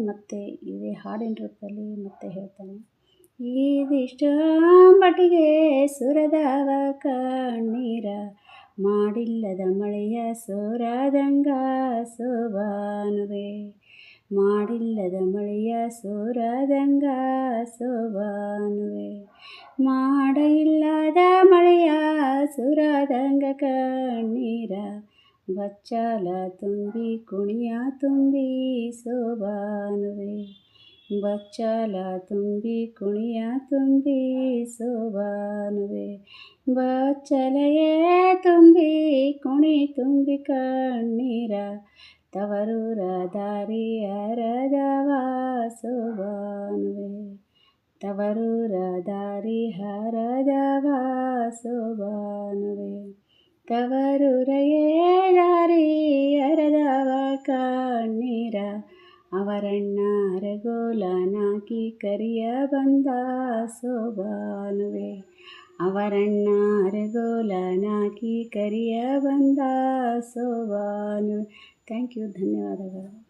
ಮತ್ತೆ ಇದೇ ಹಾಡಿನ ರೂಪದಲ್ಲಿ ಮತ್ತೆ ಹೇಳ್ತಾನೆ. ಇದಿಷ್ಟ ಬಟಿಗೆ ಸುರದವ ಕಣ್ಣೀರ, ಮಾಡಿಲ್ಲದ ಮಳೆಯ ಸೋರದಂಗ ಸೋಬಾನುವೆ, ಮಾಡಿಲ್ಲದ ಮಳೆಯ ಸೋರದಂಗ ಸೋಬಾನುವೆ, ಮಾಡ ಇಲ್ಲದ ಮಳೆಯ ಸುರದಂಗ ಕಣ್ಣೀರ, ಬಚ್ಚಲ ತುಂಬಿ ಕುಣಿಯ ತುಂಬಿ ಸೋಬಾನುವೆ, ಬಚ್ಚಲ ತುಂಬಿ ಕುಣಿಯ ತುಂಬಿ ಸೋಬಾನುವೆ, ಬಚ್ಚಲೆಯೇ ತುಂಬಿ ಕುಣಿ ತುಂಬಿ ಕಣ್ಣೀರ, ತವರೂರ ದಾರಿ ಹರದವ ಸೋಬಾನುವೆ, ತವರೂರ ದಾರಿ ಹರದವ ಸೋಬಾನುವೆ, ತವರೂರಯೇ ದಾರಿ ಹರದವ ಕಣ್ಣೀರ, ಅವರಣ್ಣ ಅರಗೋಲನಾಕಿ ಕರಿಯ ಬಂದ ಸೋಬಾನುವೆ, ಅವರಣ್ಣ ಅರಗೋಲನಾಕಿ ಕರಿಯ ಬಂದ ಸೋಬಾನುವೆ. ಥ್ಯಾಂಕ್ ಯು, ಧನ್ಯವಾದಗಳು.